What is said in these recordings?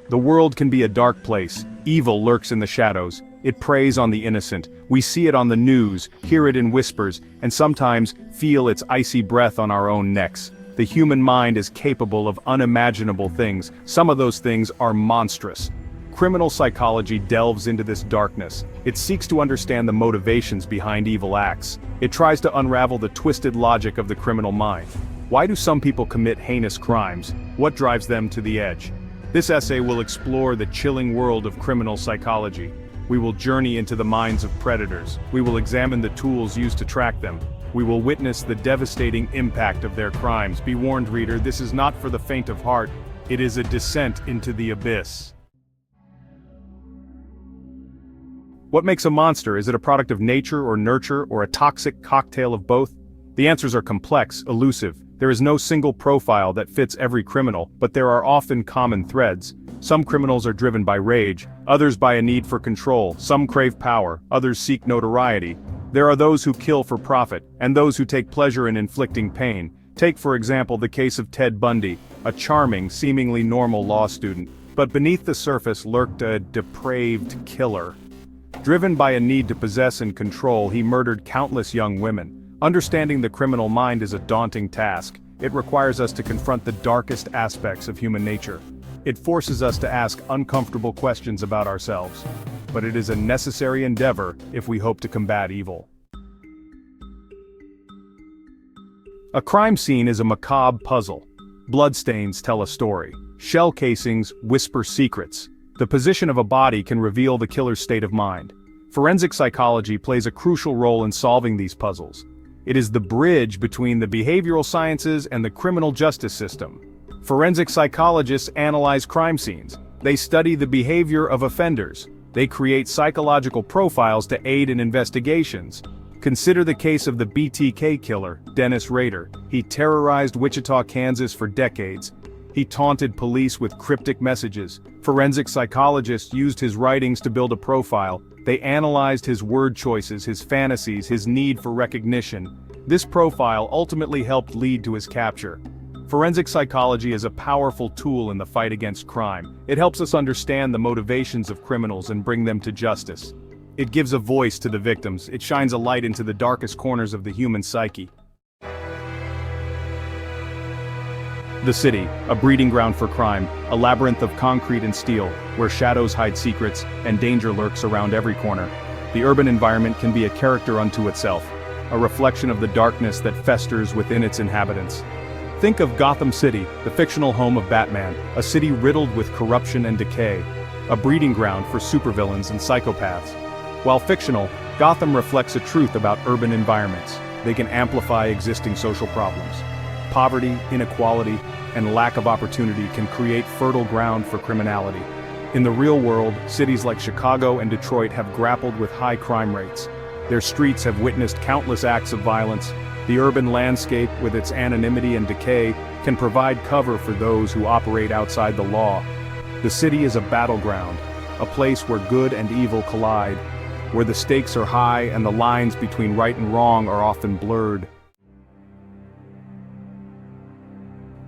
The world can be a dark place. Evil lurks in the shadows. It preys on the innocent. We see it on the news, hear it in whispers, and sometimes feel its icy breath on our own necks. The human mind is capable of unimaginable things. Some of those things are monstrous. Criminal psychology delves into this darkness. It seeks to understand the motivations behind evil acts. It tries to unravel the twisted logic of the criminal mind. Why do some people commit heinous crimes? What drives them to the edge? This essay will explore the chilling world of criminal psychology. We will journey into the minds of predators. We will examine the tools used to track them. We will witness the devastating impact of their crimes. Be warned, reader, this is not for the faint of heart. It is a descent into the abyss. What makes a monster? Is it a product of nature or nurture, or a toxic cocktail of both? The answers are complex, elusive. There is no single profile that fits every criminal, but there are often common threads. Some criminals are driven by rage, others by a need for control, some crave power, others seek notoriety. There are those who kill for profit, and those who take pleasure in inflicting pain. Take for example the case of Ted Bundy, a charming, seemingly normal law student. But beneath the surface lurked a depraved killer. Driven by a need to possess and control, he murdered countless young women. Understanding the criminal mind is a daunting task. It requires us to confront the darkest aspects of human nature. It forces us to ask uncomfortable questions about ourselves. But it is a necessary endeavor if we hope to combat evil. A crime scene is a macabre puzzle. Bloodstains tell a story. Shell casings whisper secrets. The position of a body can reveal the killer's state of mind. Forensic psychology plays a crucial role in solving these puzzles. It is the bridge between the behavioral sciences and the criminal justice system. Forensic psychologists analyze crime scenes. They study the behavior of offenders. They create psychological profiles to aid in investigations. Consider the case of the BTK Killer, Dennis Rader. He terrorized Wichita, Kansas for decades. He taunted police with cryptic messages. Forensic psychologists used his writings to build a profile. They analyzed his word choices, his fantasies, his need for recognition. This profile ultimately helped lead to his capture. Forensic psychology is a powerful tool in the fight against crime. It helps us understand the motivations of criminals and bring them to justice. It gives a voice to the victims. It shines a light into the darkest corners of the human psyche. The city, a breeding ground for crime, a labyrinth of concrete and steel, where shadows hide secrets and danger lurks around every corner. The urban environment can be a character unto itself, a reflection of the darkness that festers within its inhabitants. Think of Gotham City, the fictional home of Batman, a city riddled with corruption and decay, a breeding ground for supervillains and psychopaths. While fictional, Gotham reflects a truth about urban environments. They can amplify existing social problems. Poverty, inequality, and lack of opportunity can create fertile ground for criminality. In the real world, cities like Chicago and Detroit have grappled with high crime rates. Their streets have witnessed countless acts of violence. The urban landscape, with its anonymity and decay, can provide cover for those who operate outside the law. The city is a battleground, a place where good and evil collide, where the stakes are high and the lines between right and wrong are often blurred.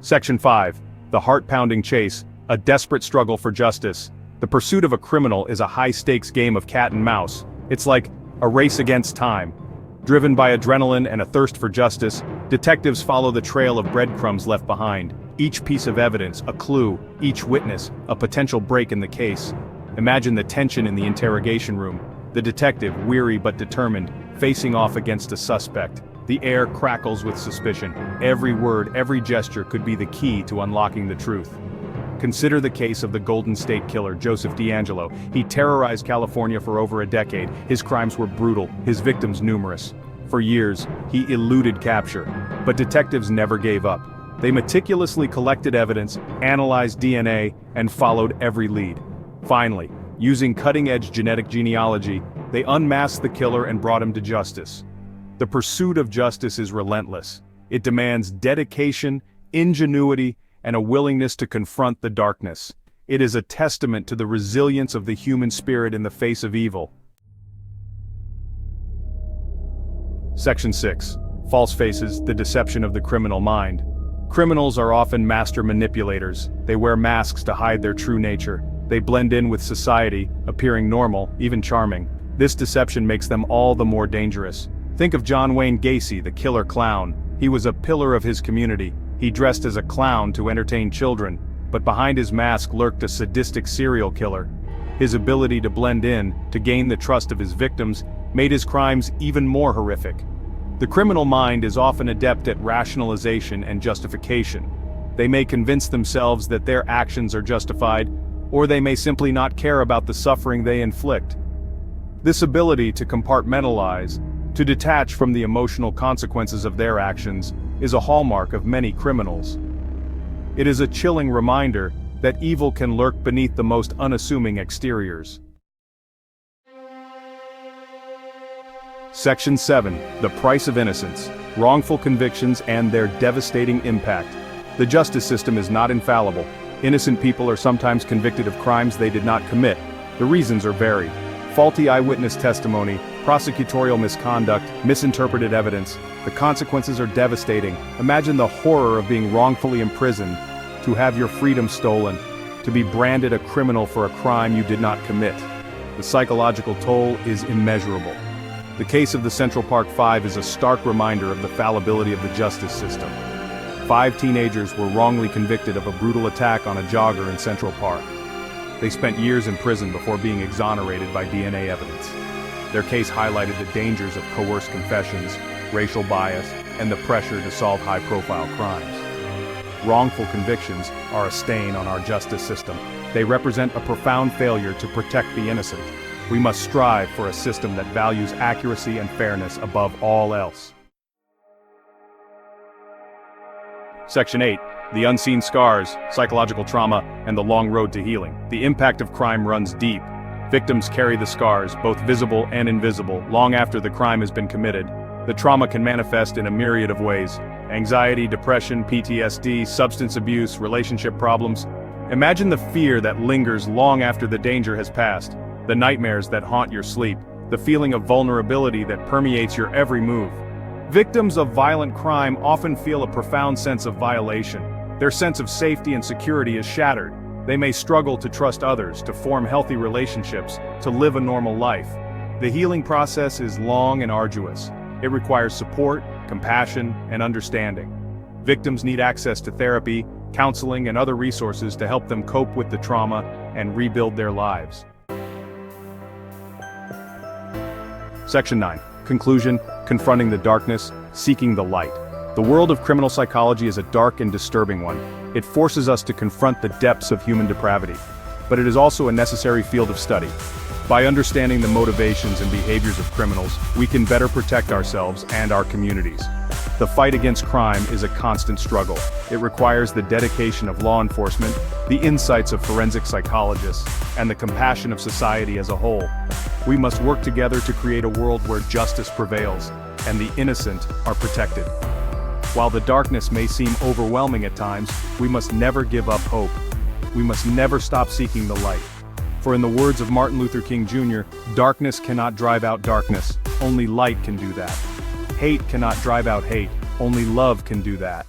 Section 5. The heart-pounding chase, a desperate struggle for justice. The pursuit of a criminal is a high-stakes game of cat and mouse. It's like a race against time. Driven by adrenaline and a thirst for justice, detectives follow the trail of breadcrumbs left behind. Each piece of evidence, a clue, each witness, a potential break in the case. Imagine the tension in the interrogation room. The detective, weary but determined, facing off against a suspect. The air crackles with suspicion. Every word, every gesture could be the key to unlocking the truth. Consider the case of the Golden State Killer, Joseph DeAngelo. He terrorized California for over a decade. His crimes were brutal, his victims numerous. For years, he eluded capture. But detectives never gave up. They meticulously collected evidence, analyzed DNA, and followed every lead. Finally, using cutting-edge genetic genealogy, they unmasked the killer and brought him to justice. The pursuit of justice is relentless. It demands dedication, ingenuity, and a willingness to confront the darkness. It is a testament to the resilience of the human spirit in the face of evil. Section 6. False faces, the deception of the criminal mind. Criminals are often master manipulators. They wear masks to hide their true nature. They blend in with society, appearing normal, even charming. This deception makes them all the more dangerous. Think of John Wayne Gacy, the killer clown. He was a pillar of his community. He dressed as a clown to entertain children, but behind his mask lurked a sadistic serial killer. His ability to blend in, to gain the trust of his victims, made his crimes even more horrific. The criminal mind is often adept at rationalization and justification. They may convince themselves that their actions are justified, or they may simply not care about the suffering they inflict. This ability to compartmentalize, to detach from the emotional consequences of their actions, is a hallmark of many criminals. It is a chilling reminder that evil can lurk beneath the most unassuming exteriors. Section 7. The Price of Innocence. Wrongful convictions and their devastating impact. The justice system is not infallible. Innocent people are sometimes convicted of crimes they did not commit. The reasons are varied. Faulty eyewitness testimony, prosecutorial misconduct, misinterpreted evidence. The consequences are devastating. Imagine the horror of being wrongfully imprisoned, to have your freedom stolen, to be branded a criminal for a crime you did not commit. The psychological toll is immeasurable. The case of the Central Park Five is a stark reminder of the fallibility of the justice system. 5 teenagers were wrongly convicted of a brutal attack on a jogger in Central Park. They spent years in prison before being exonerated by DNA evidence. Their case highlighted the dangers of coerced confessions, racial bias, and the pressure to solve high-profile crimes. Wrongful convictions are a stain on our justice system. They represent a profound failure to protect the innocent. We must strive for a system that values accuracy and fairness above all else. Section 8. The unseen scars, psychological trauma, and the long road to healing. The impact of crime runs deep. Victims carry the scars, both visible and invisible, long after the crime has been committed. The trauma can manifest in a myriad of ways: anxiety, depression, PTSD, substance abuse, relationship problems. Imagine the fear that lingers long after the danger has passed, the nightmares that haunt your sleep, the feeling of vulnerability that permeates your every move. Victims of violent crime often feel a profound sense of violation. Their sense of safety and security is shattered. They may struggle to trust others, to form healthy relationships, to live a normal life. The healing process is long and arduous. It requires support, compassion, and understanding. Victims need access to therapy, counseling, and other resources to help them cope with the trauma and rebuild their lives. Section 9. Conclusion: Confronting the darkness, seeking the light. The world of criminal psychology is a dark and disturbing one. It forces us to confront the depths of human depravity. But it is also a necessary field of study. By understanding the motivations and behaviors of criminals, we can better protect ourselves and our communities. The fight against crime is a constant struggle. It requires the dedication of law enforcement, the insights of forensic psychologists, and the compassion of society as a whole. We must work together to create a world where justice prevails, and the innocent are protected. While the darkness may seem overwhelming at times, we must never give up hope. We must never stop seeking the light. For in the words of Martin Luther King Jr., darkness cannot drive out darkness, only light can do that. Hate cannot drive out hate, only love can do that.